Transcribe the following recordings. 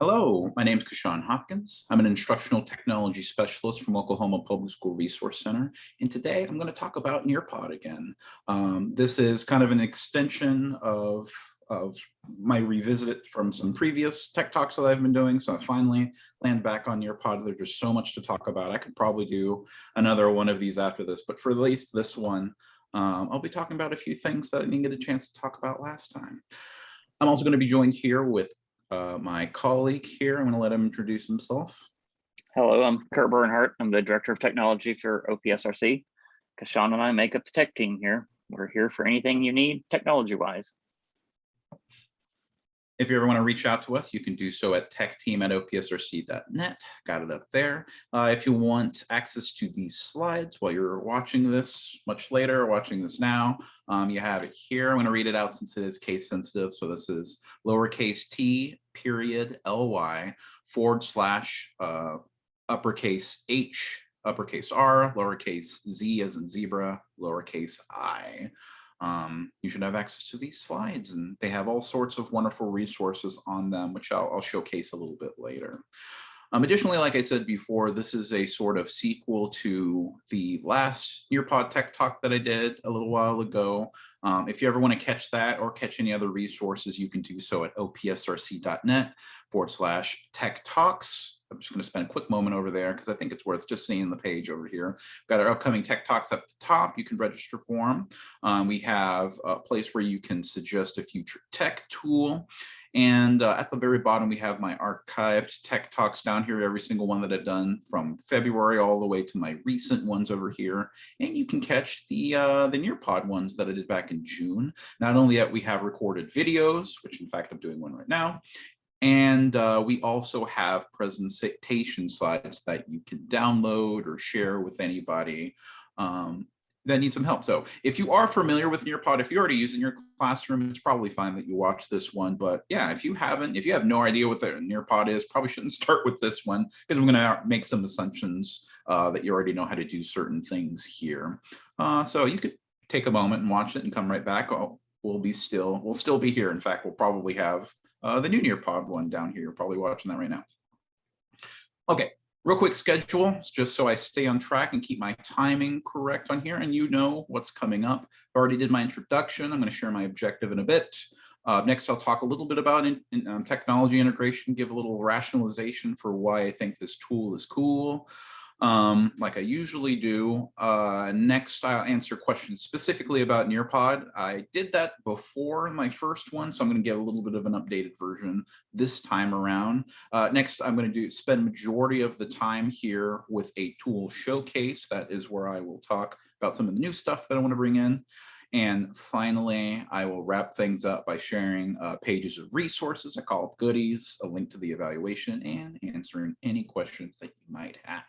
Hello, my name is Kashawn Hopkins. I'm an instructional technology specialist from Oklahoma Public School Resource Center. And today I'm going to talk about Nearpod again. This is kind of an extension of my revisit from some previous tech talks that I've been doing. So I finally land back on Nearpod. There's just so much to talk about. I could probably do another one of these after this, but for at least this one, I'll be talking about a few things that I didn't get a chance to talk about last time. I'm also going to be joined here with my colleague here. I'm going to let him introduce himself. Hello, I'm Kurt Bernhardt. I'm the Director of Technology for OPSRC. Kashawn and I make up the tech team here. We're here for anything you need technology-wise. If you ever want to reach out to us, you can do so at techteam@opsrc.net. Got it up there. If you want access to these slides while you're watching this much later, watching this now, you have it here. I'm going to read it out since it is case sensitive. So this is lowercase t period ly / uppercase h, uppercase r, lowercase z as in zebra, lowercase I. You should have access to these slides, and they have all sorts of wonderful resources on them, which I'll showcase a little bit later. Additionally, like I said before, this is a sort of sequel to the last Nearpod Tech Talk that I did a little while ago. If you ever want to catch that or catch any other resources, you can do so at opsrc.net /tech talks. I'm just going to spend a quick moment over there because I think it's worth just seeing the page over here. We've got our upcoming tech talks up at the top. You can register for them. We have a place where you can suggest a future tech tool. And at the very bottom, we have my archived tech talks down here, every single one that I've done from February all the way to my recent ones over here. And you can catch the Nearpod ones that I did back in June. Not only that, we have recorded videos, which in fact I'm doing one right now. And we also have presentation slides that you can download or share with anybody that needs some help. So if you are familiar with Nearpod, if you already use it in your classroom, it's probably fine that you watch this one. But yeah, if you have no idea what the Nearpod is, probably shouldn't start with this one because I'm going to make some assumptions that you already know how to do certain things here. So you could take a moment and watch it and come right back. We'll still be here. In fact, we'll probably have the new Nearpod one down here. You're probably watching that right now. Okay, real quick schedule, just so I stay on track and keep my timing correct on here and you know what's coming up. I already did my introduction. I'm going to share my objective in a bit. Next, I'll talk a little bit about technology integration, give a little rationalization for why I think this tool is cool. Like I usually do. Next, I'll answer questions specifically about Nearpod. I did that before my first one, so I'm going to give a little bit of an updated version this time around. Next, I'm going to spend majority of the time here with a tool showcase. That is where I will talk about some of the new stuff that I want to bring in. And finally, I will wrap things up by sharing pages of resources, I call it goodies, a link to the evaluation, and answering any questions that you might have.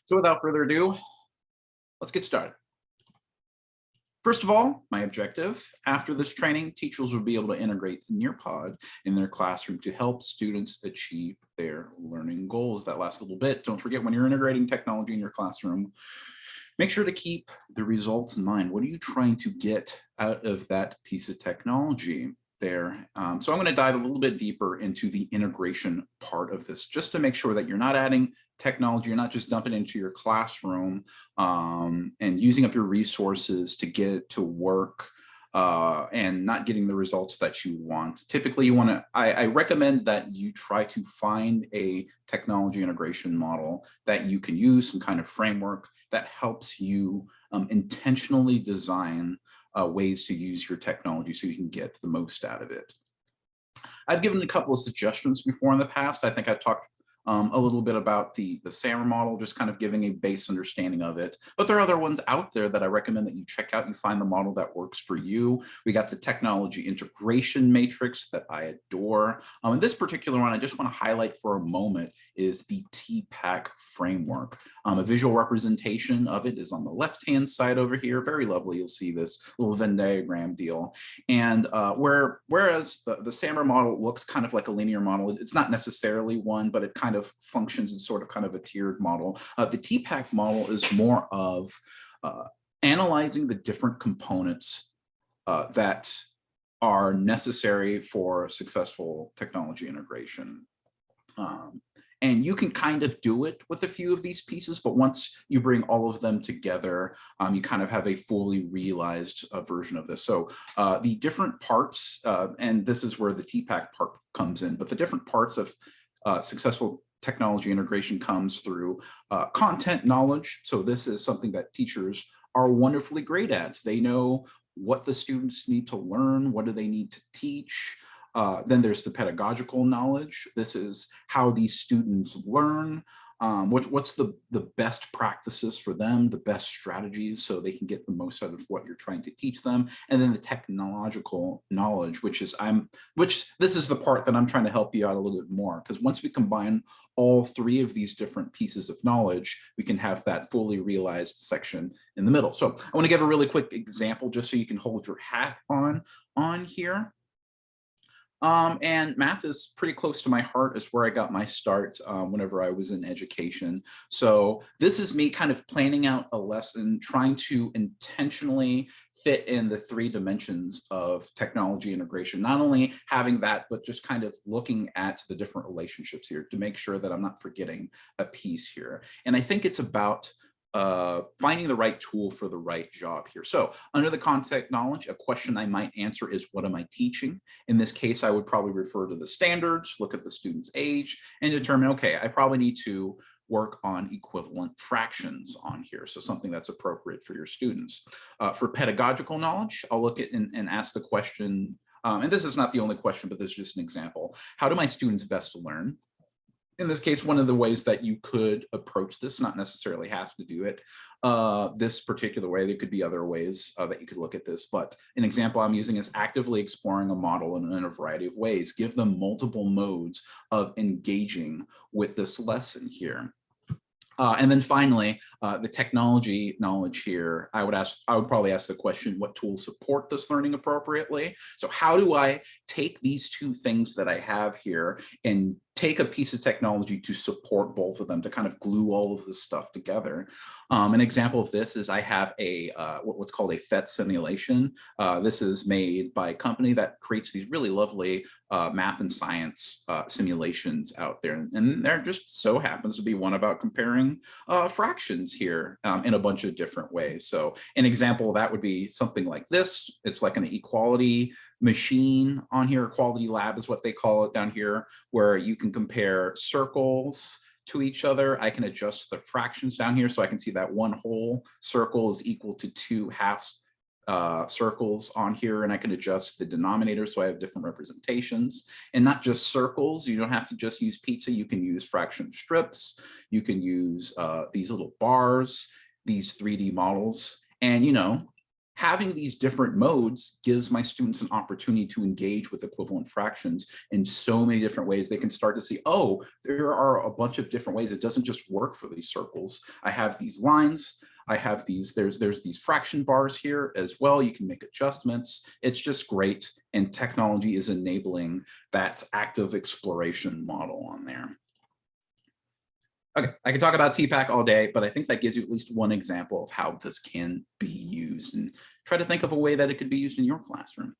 So without further ado, let's get started. First of all, my objective. After this training, teachers will be able to integrate Nearpod in their classroom to help students achieve their learning goals. That last little bit, don't forget when you're integrating technology in your classroom, make sure to keep the results in mind. What are you trying to get out of that piece of technology there? So I'm going to dive a little bit deeper into the integration part of this, just to make sure that you're not adding technology, you're not just dumping into your classroom and using up your resources to get it to work and not getting the results that you want. Typically, you want to, I recommend that you try to find a technology integration model that you can use, some kind of framework that helps you intentionally design ways to use your technology so you can get the most out of it. I've given a couple of suggestions before in the past. I think I've talked a little bit about the SAMR model, just kind of giving a base understanding of it. But there are other ones out there that I recommend that you check out. You find the model that works for you. We got the technology integration matrix that I adore. In this particular one, I just want to highlight for a moment is the TPAC framework. A visual representation of it is on the left-hand side over here. Very lovely. You'll see this little Venn diagram deal. And whereas the SAMR model looks kind of like a linear model, it's not necessarily one, but it kind of functions in sort of kind of a tiered model. The TPAC model is more of analyzing the different components that are necessary for successful technology integration. And you can kind of do it with a few of these pieces, but once you bring all of them together, you kind of have a fully realized version of this. So the different parts, and this is where the TPAC part comes in, but the different parts of successful technology integration comes through content knowledge. So this is something that teachers are wonderfully great at. They know what the students need to learn, what do they need to teach. Then there's the pedagogical knowledge. This is how these students learn. What's the best practices for them, the best strategies so they can get the most out of what you're trying to teach them. And then the technological knowledge, which this is the part that I'm trying to help you out a little bit more, because once we combine all three of these different pieces of knowledge, we can have that fully realized section in the middle. So I want to give a really quick example just so you can hold your hat on here. And math is pretty close to my heart. It's where I got my start whenever I was in education. So this is me kind of planning out a lesson, trying to intentionally fit in the 3 dimensions of technology integration, not only having that, but just kind of looking at the different relationships here to make sure that I'm not forgetting a piece here. And I think it's about finding the right tool for the right job here. So under the content knowledge, a question I might answer is, what am I teaching? In this case, I would probably refer to the standards, look at the student's age, and determine, okay, I probably need to work on equivalent fractions on here. So something that's appropriate for your students. For pedagogical knowledge, I'll look at and ask the question, and this is not the only question, but this is just an example. How do my students best learn? In this case, one of the ways that you could approach this, not necessarily have to do it this particular way, there could be other ways that you could look at this, but an example I'm using is actively exploring a model in a variety of ways. Give them multiple modes of engaging with this lesson here. And then finally, the technology knowledge here, I would probably ask the question, what tools support this learning appropriately? So how do I take these 2 things that I have here and take a piece of technology to support both of them, to kind of glue all of this stuff together? An example of this is I have a what's called a PhET simulation. This is made by a company that creates these really lovely math and science simulations out there. And there just so happens to be one about comparing fractions here in a bunch of different ways. So an example of that would be something like this. It's like an equality machine on here. Equality lab is what they call it down here, where you can compare circles to each other. I can adjust the fractions down here so I can see that one whole circle is equal to 2 halves circles on here, and I can adjust the denominator so I have different representations. And not just circles, you don't have to just use pizza, you can use fraction strips, you can use these little bars, these 3D models, and having these different modes gives my students an opportunity to engage with equivalent fractions in so many different ways. They can start to see, oh, there are a bunch of different ways. It doesn't just work for these circles. I have these lines, I have these, there's these fraction bars here as well. You can make adjustments. It's just great. And technology is enabling that active exploration model on there. Okay, I could talk about TPAC all day, but I think that gives you at least one example of how this can be used, and try to think of a way that it could be used in your classroom.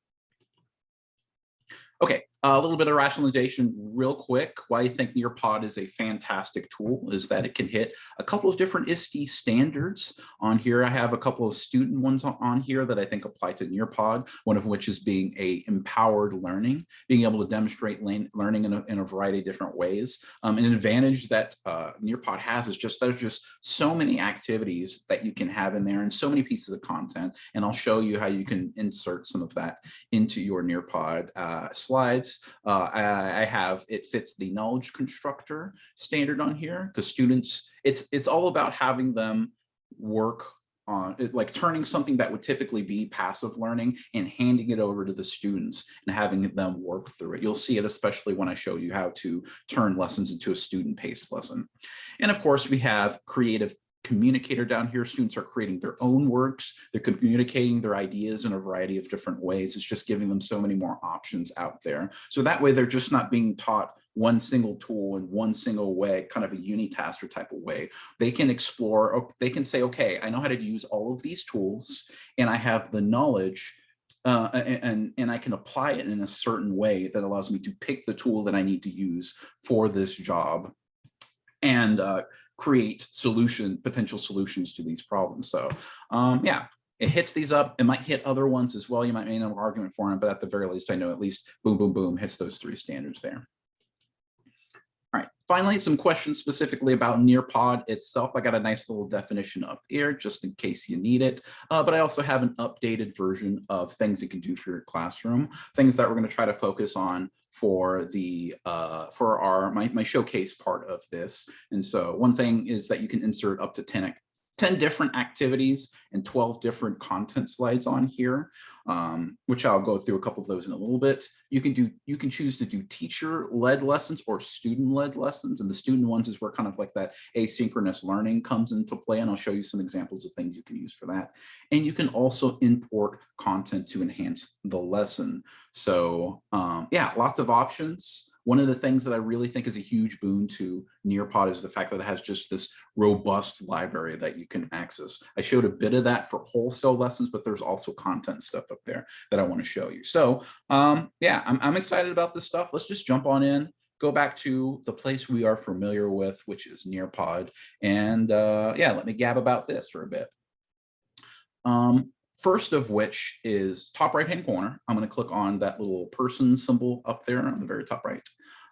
Okay, a little bit of rationalization real quick. Why I think Nearpod is a fantastic tool is that it can hit a couple of different ISTE standards. On here, I have a couple of student ones on here that I think apply to Nearpod, one of which is being a empowered learning, being able to demonstrate learning in a variety of different ways. An advantage that Nearpod has is just there's just so many activities that you can have in there and so many pieces of content. And I'll show you how you can insert some of that into your Nearpod slides. I have, it fits the knowledge constructor standard on here, because students, it's all about having them work on it, like turning something that would typically be passive learning and handing it over to the students and having them work through it. You'll see it especially when I show you how to turn lessons into a student-paced lesson. And of course, we have creative communicator down here. Students are creating their own works. They're communicating their ideas in a variety of different ways. It's just giving them so many more options out there. So that way they're just not being taught one single tool in one single way, kind of a unitasker type of way. They can explore, they can say, okay, I know how to use all of these tools and I have the knowledge and I can apply it in a certain way that allows me to pick the tool that I need to use for this job and create potential solutions to these problems. So yeah, it hits these up. It might hit other ones as well. You might make an argument for them, but at the very least, I know at least boom, boom, boom hits those 3 standards there. All right, finally, some questions specifically about Nearpod itself. I got a nice little definition up here just in case you need it, but I also have an updated version of things you can do for your classroom, things that we're going to try to focus on for the for my showcase part of this. And so one thing is that you can insert up to 10 different activities and 12 different content slides on here, which I'll go through a couple of those in a little bit. You can choose to do teacher-led lessons or student-led lessons, and the student ones is where kind of like that asynchronous learning comes into play, and I'll show you some examples of things you can use for that. And you can also import content to enhance the lesson. So yeah, lots of options. One of the things that I really think is a huge boon to Nearpod is the fact that it has just this robust library that you can access. I showed a bit of that for wholesale lessons, but there's also content stuff up there that I want to show you. So yeah, I'm excited about this stuff. Let's just jump on in, go back to the place we are familiar with, which is Nearpod. And yeah, let me gab about this for a bit. First of which is top right-hand corner. I'm going to click on that little person symbol up there on the very top right.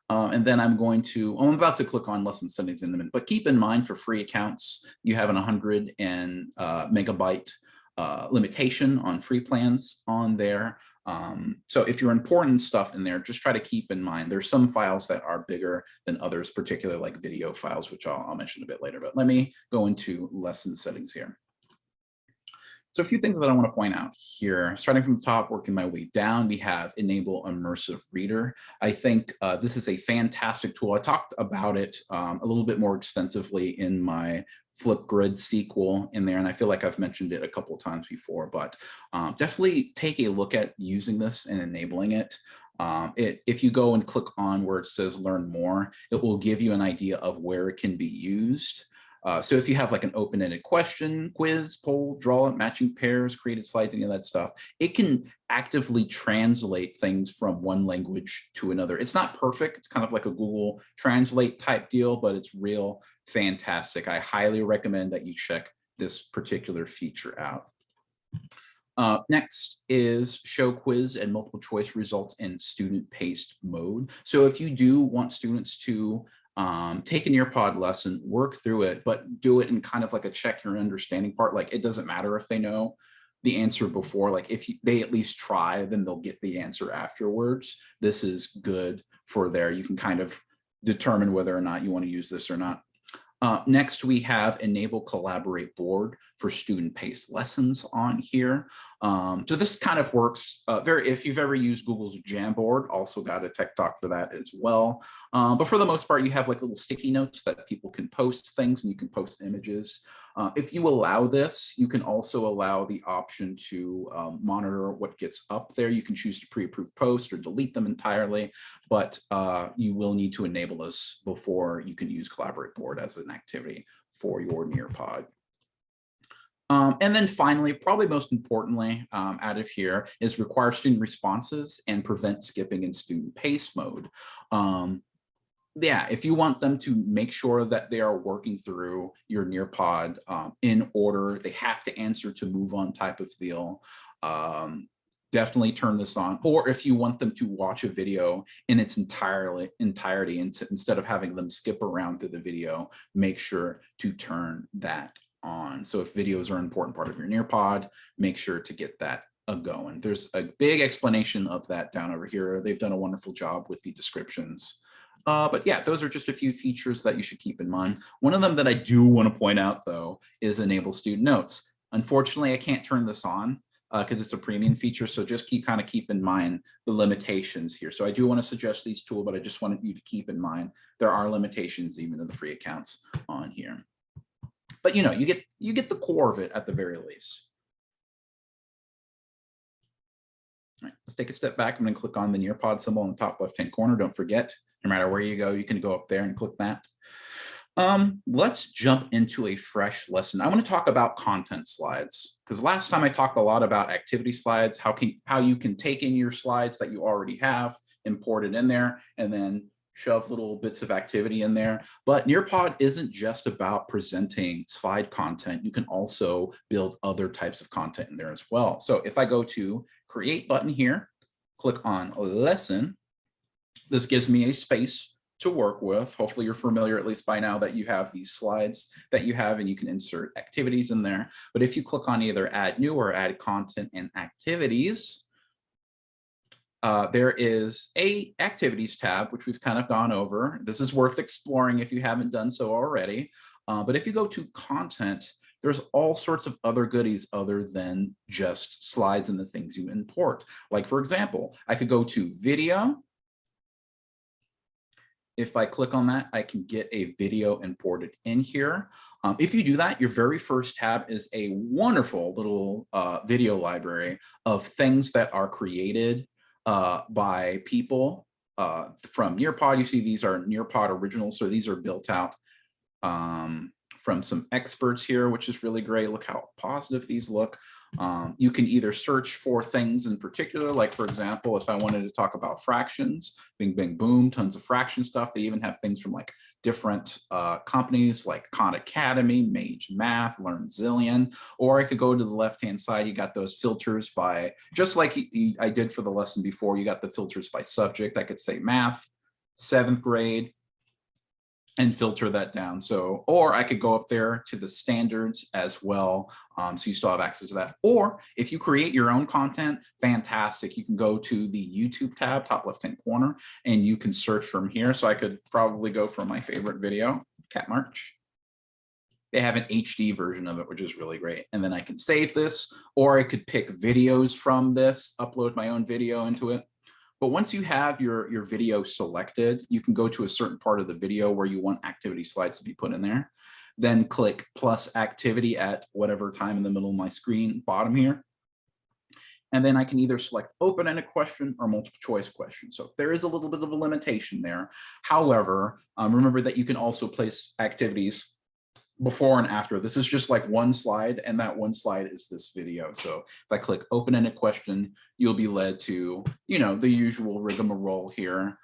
And then I'm about to click on lesson settings in a minute, but keep in mind for free accounts, you have an 100 megabyte limitation on free plans on there. So if you're important stuff in there, just try to keep in mind, there's some files that are bigger than others, particularly like video files, which I'll mention a bit later, but let me go into lesson settings here. So a few things that I want to point out here, starting from the top, working my way down, we have Enable Immersive Reader. I think this is a fantastic tool. I talked about it a little bit more extensively in my Flipgrid sequel in there, and I feel like I've mentioned it a couple of times before, but definitely take a look at using this and enabling it. If you go and click on where it says Learn More, it will give you an idea of where it can be used. So if you have like an open-ended question, quiz, poll, draw, matching pairs, created slides, any of that stuff, it can actively translate things from one language to another. It's not perfect. It's kind of like a Google Translate type deal, but it's real fantastic. I highly recommend that you check this particular feature out. Next is show quiz and multiple choice results in student-paced mode. So if you do want students to take a Nearpod lesson, work through it, but do it in kind of like a check your understanding part. Like it doesn't matter if they know the answer before, like if they at least try, then they'll get the answer afterwards. This is good for there. You can kind of determine whether or not you want to use this or not. Next, we have Enable Collaborate Board for student-paced lessons on here. So this kind of works if you've ever used Google's Jamboard, also got a TechTalk for that as well. But for the most part, you have like little sticky notes that people can post things and you can post images. If you allow this, you can also allow the option to monitor what gets up there. You can choose to pre-approve posts or delete them entirely, but you will need to enable this before you can use Collaborate Board as an activity for your Nearpod. And then finally, probably most importantly out of here is require student responses and prevent skipping in student pace mode. Yeah, if you want them to make sure that they are working through your Nearpod in order, they have to answer to move on type of deal, definitely turn this on. Or if you want them to watch a video in its entirety, instead of having them skip around through the video, make sure to turn that on. So if videos are an important part of your Nearpod, make sure to get that going. There's a big explanation of that down over here. They've done a wonderful job with the descriptions. But yeah, those are just a few features that you should keep in mind. One of them that I do want to point out, though, is Enable Student Notes. Unfortunately, I can't turn this on because it's a premium feature. So just keep in mind the limitations here. So I do want to suggest these tools, but I just wanted you to keep in mind there are limitations even in the free accounts on here. But you know, you get the core of it at the very least. All right, let's take a step back. I'm going to click on the Nearpod symbol in the top left-hand corner. Don't forget, no matter where you go, you can go up there and click that. Let's jump into a fresh lesson. I want to talk about content slides because last time I talked a lot about activity slides, how you can take in your slides that you already have, import it in there, and then shove little bits of activity in there. But Nearpod isn't just about presenting slide content. You can also build other types of content in there as well. So if I go to Create button here, click on Lesson, this gives me a space to work with. Hopefully you're familiar at least by now that you have these slides that you have and you can insert activities in there. But if you click on either add new or add content and activities, there is a activities tab, which we've kind of gone over. This is worth exploring if you haven't done so already. But if you go to content, there's all sorts of other goodies other than just slides and the things you import. Like for example, I could go to video. If I click on that, I can get a video imported in here. If you do that, your very first tab is a wonderful little video library of things that are created by people from Nearpod. You see these are Nearpod originals, so these are built out from some experts here, which is really great. Look how positive these look. You can either search for things in particular, like for example, if I wanted to talk about fractions, bing, bing, boom, tons of fraction stuff. They even have things from like different companies like Khan Academy, Mage Math, Learn Zillion, or I could go to the left-hand side. You got those filters by, just like I did for the lesson before, you got the filters by subject. I could say math, 7th grade, and filter that down. So, or I could go up there to the standards as well. So you still have access to that. Or if you create your own content, fantastic. You can go to the YouTube tab, top left-hand corner, and you can search from here. So I could probably go for my favorite video, Cat March. They have an HD version of it, which is really great. And then I can save this, or I could pick videos from this, upload my own video into it. But once you have your video selected, you can go to a certain part of the video where you want activity slides to be put in there. Then click plus activity at whatever time in the middle of my screen, bottom here. And then I can either select open-ended question or multiple choice question. So there is a little bit of a limitation there. However, remember that you can also place activities before and after. This is just like one slide, and that one slide is this video. So if I click open-ended question, you'll be led to, you know, the usual rigmarole here.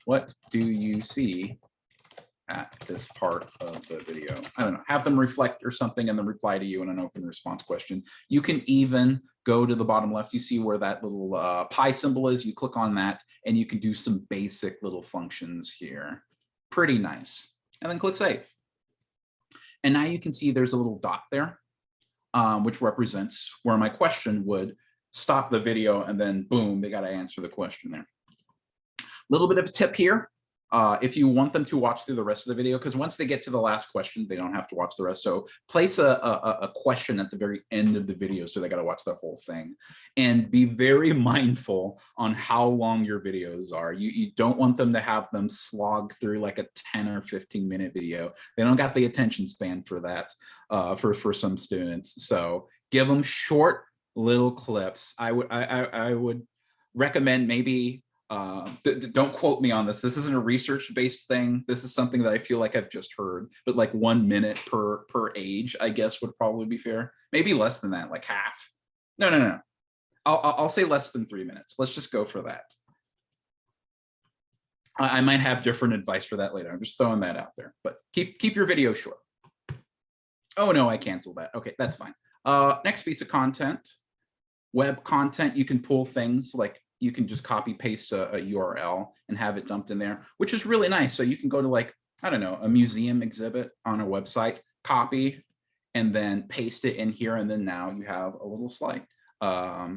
What do you see at this part of the video? I don't know, have them reflect or something and then reply to you in an open response question. You can even go to the bottom left. You see where that little pi symbol is. You click on that and you can do some basic little functions here. Pretty nice. And then click save. And now you can see there's a little dot there, which represents where my question would stop the video and then boom, they got to answer the question there. Little bit of a tip here. If you want them to watch through the rest of the video, because once they get to the last question, they don't have to watch the rest. So place a question at the very end of the video, so they got to watch the whole thing. And be very mindful on how long your videos are. You don't want them to have them slog through like a 10 or 15-minute video. They don't got the attention span for that, for some students. So give them short little clips. I would recommend maybe, don't quote me on this. This isn't a research-based thing. This is something that I feel like I've just heard, but like 1 minute per age, I guess would probably be fair. Maybe less than that, like half. No. I'll say less than 3 minutes. Let's just go for that. I might have different advice for that later. I'm just throwing that out there, but keep your video short. Oh no, I canceled that. Okay, that's fine. Next piece of content, web content. You can pull things like, you can just copy paste a URL and have it dumped in there, which is really nice. So you can go to like, I don't know, a museum exhibit on a website, copy, and then paste it in here. And then now you have a little slide, a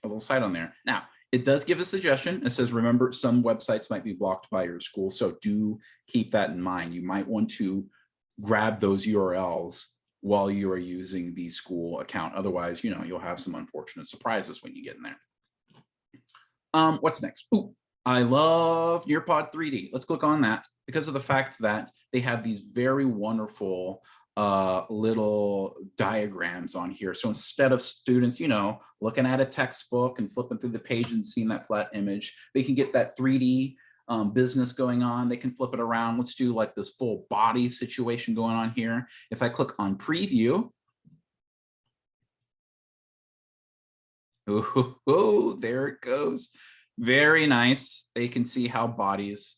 little site on there. Now, it does give a suggestion. It says, remember, some websites might be blocked by your school. So do keep that in mind. You might want to grab those URLs while you are using the school account. Otherwise, you know, you'll have some unfortunate surprises when you get in there. What's next? Ooh, I love Nearpod 3D. Let's click on that because of the fact that they have these very wonderful little diagrams on here. So instead of students, you know, looking at a textbook and flipping through the page and seeing that flat image, they can get that 3D business going on, they can flip it around. Let's do like this full body situation going on here. If I click on preview, oh, there it goes. Very nice. They can see how bodies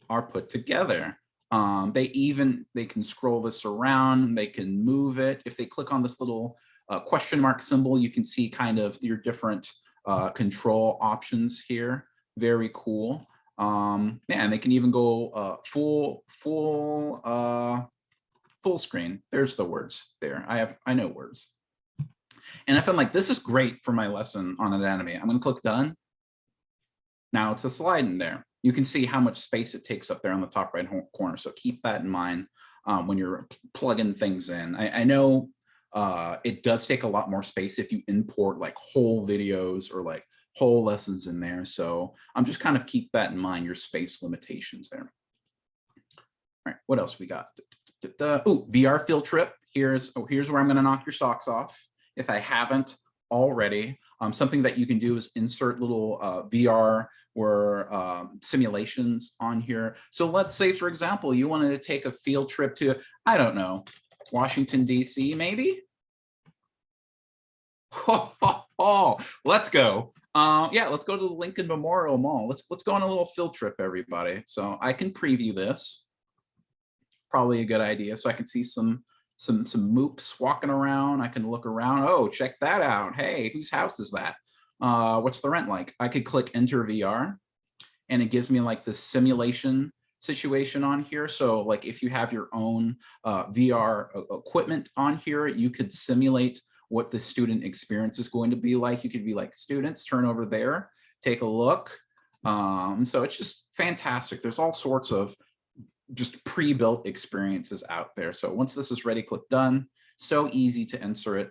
are put together. They can scroll this around, they can move it. If they click on this little question mark symbol, you can see kind of your different control options here. Very cool. Yeah, and they can even go full screen. There's the words there. I know words. And if I'm like, this is great for my lesson on anatomy, I'm going to click done. Now it's a slide in there. You can see how much space it takes up there on the top right corner. So keep that in mind when you're plugging things in. I know it does take a lot more space if you import like whole videos or like whole lessons in there. So I'm just kind of keep that in mind, your space limitations there. All right, what else we got? Oh, VR field trip. Here's where I'm going to knock your socks off. If I haven't already, something that you can do is insert little VR or simulations on here. So let's say, for example, you wanted to take a field trip to, I don't know, Washington, D.C., maybe? Let's go. Yeah, let's go to the Lincoln Memorial Mall. Let's go on a little field trip, everybody. So I can preview this. Probably a good idea. So I can see some mooks walking around. I can look around. Oh, check that out. Hey, whose house is that? What's the rent like? I could click enter VR and it gives me like the simulation situation on here. So like if you have your own VR equipment on here, you could simulate what the student experience is going to be like. You could be like, students, turn over there, take a look. So it's just fantastic. There's all sorts of just pre-built experiences out there. So once this is ready, click done. So easy to enter it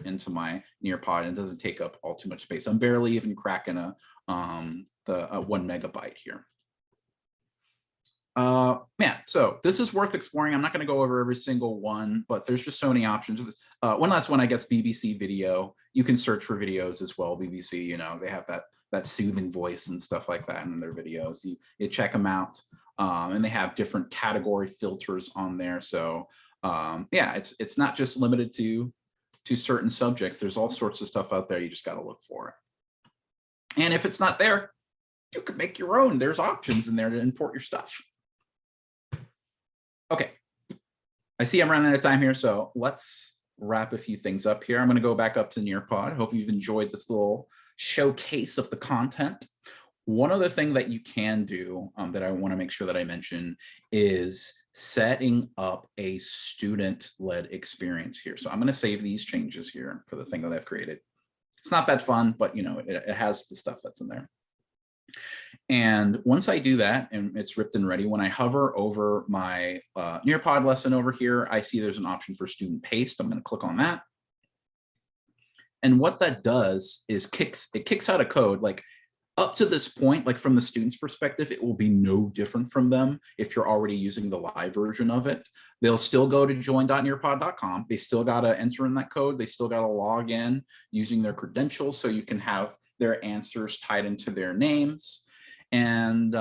into my Nearpod. It doesn't take up all too much space. I'm barely even cracking a 1 megabyte here. Yeah, so this is worth exploring. I'm not going to go over every single one, but there's just so many options. One last one, I guess, BBC video. You can search for videos as well. BBC, you know, they have that soothing voice and stuff like that in their videos. You check them out. And they have different category filters on there. So yeah, it's not just limited to certain subjects. There's all sorts of stuff out there. You just got to look for it. And if it's not there, you can make your own. There's options in there to import your stuff. Okay, I see I'm running out of time here, so let's wrap a few things up here. I'm going to go back up to Nearpod. Hope you've enjoyed this little showcase of the content. One other thing that you can do that I want to make sure that I mention is setting up a student-led experience here. So I'm going to save these changes here for the thing that I've created. It's not that fun, but you know, it has the stuff that's in there. And once I do that and it's ripped and ready, when I hover over my Nearpod lesson over here, I see there's an option for student paste. I'm going to click on that. And what that does is it kicks out a code. Like up to this point, like from the student's perspective, it will be no different from them if you're already using the live version of it. They'll still go to join.nearpod.com. They still got to enter in that code. They still got to log in using their credentials so you can have their answers tied into their names. And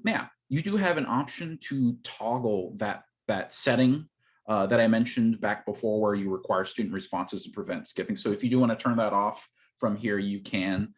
yeah, you do have an option to toggle that setting that I mentioned back before, where you require student responses to prevent skipping. So if you do want to turn that off from here, you can.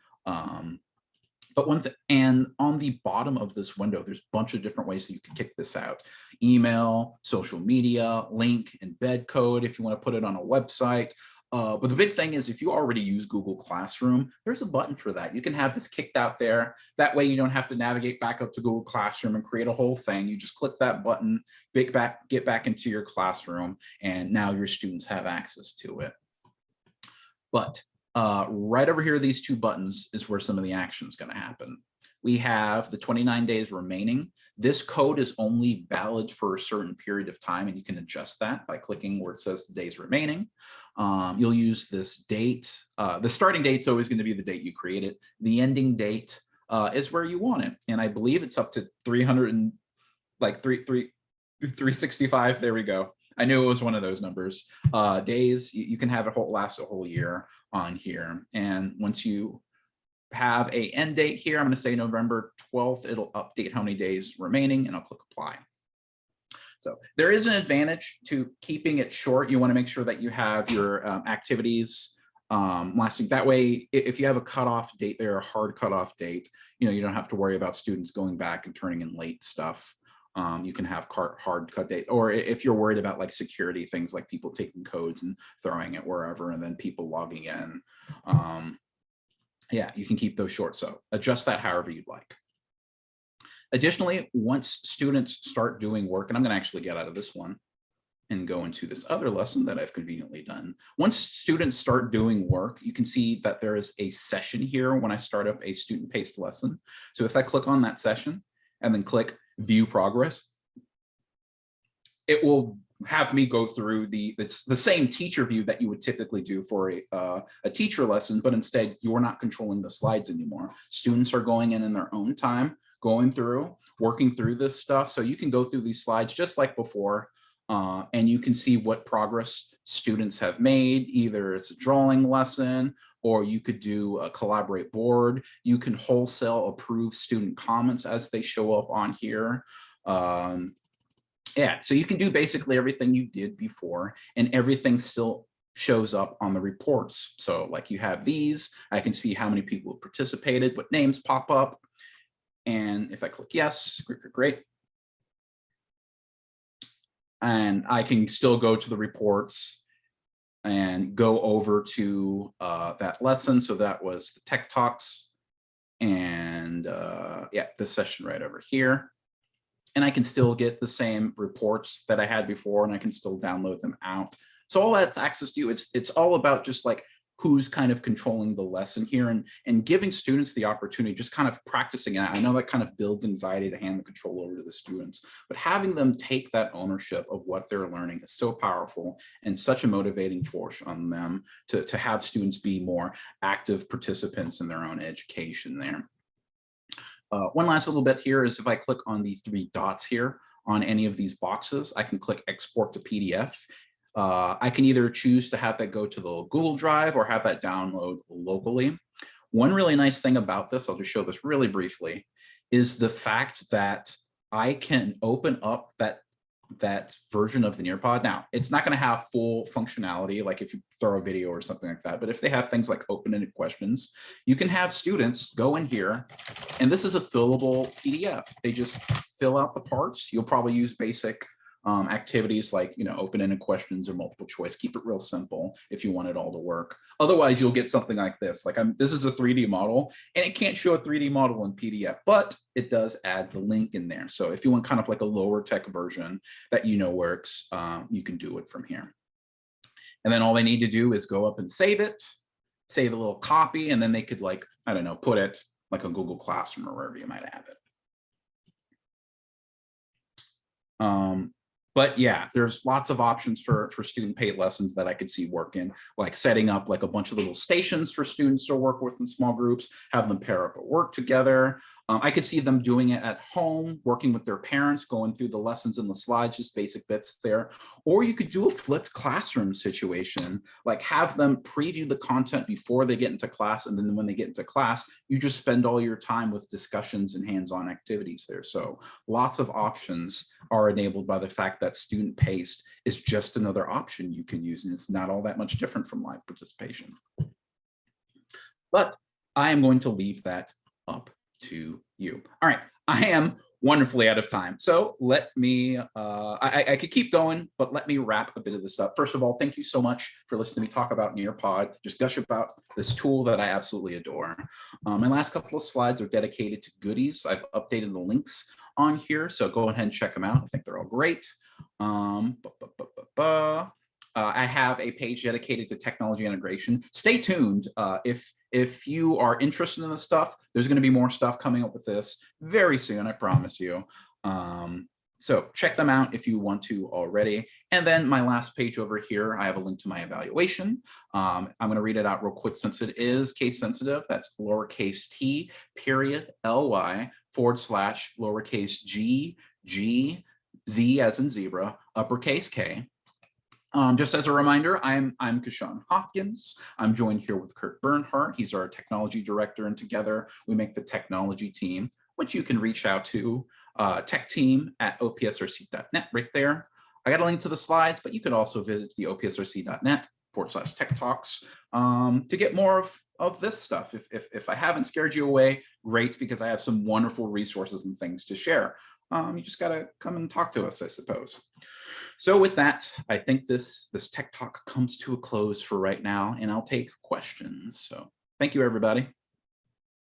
But and on the bottom of this window, there's a bunch of different ways that you can kick this out. Email, social media, link, embed code if you want to put it on a website. But the big thing is, if you already use Google Classroom, there's a button for that. You can have this kicked out there. That way you don't have to navigate back up to Google Classroom and create a whole thing. You just click that button, get back into your classroom, and now your students have access to it. But right over here, these two buttons is where some of the action is going to happen. We have the 29 days remaining. This code is only valid for a certain period of time, and you can adjust that by clicking where it says the days remaining. You'll use this date. The starting date is always going to be the date you create it. The ending date is where you want it, and I believe it's up to 365. There we go. I knew it was one of those numbers. Days, you can have it last a whole year on here, and once you have a end date here. I'm going to say November 12th. It'll update how many days remaining, and I'll click apply. So there is an advantage to keeping it short. You want to make sure that you have your activities lasting. That way, if you have a cutoff date there, a hard cutoff date, you don't have to worry about students going back and turning in late stuff. You can have hard cut date, or if you're worried about like security things, like people taking codes and throwing it wherever, and then people logging in. Yeah, you can keep those short. So adjust that however you'd like. Additionally, once students start doing work, and I'm going to actually get out of this one and go into this other lesson that I've conveniently done. Once students start doing work, you can see that there is a session here when I start up a student-paced lesson. So if I click on that session and then click View Progress, it will have me go through it's the same teacher view that you would typically do for a teacher lesson, but instead you're not controlling the slides anymore. Students are going in their own time, going through, working through this stuff. So you can go through these slides just like before, and you can see what progress students have made. Either it's a drawing lesson, or you could do a collaborate board. You can wholesale approve student comments as they show up on here. Yeah, so you can do basically everything you did before, and everything still shows up on the reports. So like you have these, I can see how many people participated, what names pop up. And if I click yes, great. And I can still go to the reports and go over to that lesson. So that was the Tech Talks, and yeah, this session right over here. And I can still get the same reports that I had before, and I can still download them out. So all that's access to you. It's all about just like who's kind of controlling the lesson here, and giving students the opportunity, just kind of practicing it. I know that kind of builds anxiety to hand the control over to the students, but having them take that ownership of what they're learning is so powerful and such a motivating force on them to have students be more active participants in their own education there. One last little bit here is if I click on the three dots here on any of these boxes, I can click export to PDF. I can either choose to have that go to the Google Drive or have that download locally. One really nice thing about this, I'll just show this really briefly, is the fact that I can open up that version of the Nearpod. Now, it's not going to have full functionality, like if you throw a video or something like that, but if they have things like open-ended questions, you can have students go in here, and this is a fillable PDF. They just fill out the parts. You'll probably use basic activities like, open-ended questions or multiple choice. Keep it real simple if you want it all to work. Otherwise, you'll get something like this. Like this is a 3D model, and it can't show a 3D model in PDF, but it does add the link in there. So if you want kind of like a lower tech version that works, you can do it from here. And then all they need to do is go up and save it, save a little copy, and then they could, like, I don't know, put it like on Google Classroom or wherever you might have it. But yeah, there's lots of options for student paid lessons that I could see working, like setting up like a bunch of little stations for students to work with in small groups, have them pair up at work together. I could see them doing it at home, working with their parents, going through the lessons and the slides, just basic bits there. Or you could do a flipped classroom situation, like have them preview the content before they get into class. And then when they get into class, you just spend all your time with discussions and hands-on activities there. So lots of options are enabled by the fact that student paced is just another option you can use. And it's not all that much different from live participation. But I am going to leave that up to you. All right, I am wonderfully out of time. So let me, I could keep going, but let me wrap a bit of this up. First of all, thank you so much for listening to me talk about Nearpod, just gush about this tool that I absolutely adore. My last couple of slides are dedicated to goodies. I've updated the links on here, so go ahead and check them out. I think they're all great. I have a page dedicated to technology integration. Stay tuned. If you are interested in this stuff, there's going to be more stuff coming up with this very soon, I promise you. So check them out if you want to already. And then my last page over here, I have a link to my evaluation. I'm going to read it out real quick since it is case sensitive. That's lowercase t period ly / lowercase g z as in zebra uppercase k. Just as a reminder, I'm Kashawn Hopkins. I'm joined here with Kurt Bernhardt. He's our technology director, and together we make the technology team, which you can reach out to techteam@opsrc.net right there. I got a link to the slides, but you could also visit the opsrc.net/tech-talks to get more of this stuff. If I haven't scared you away, great, because I have some wonderful resources and things to share. You just got to come and talk to us, I suppose. So with that, I think this Tech Talk comes to a close for right now, and I'll take questions. So thank you, everybody.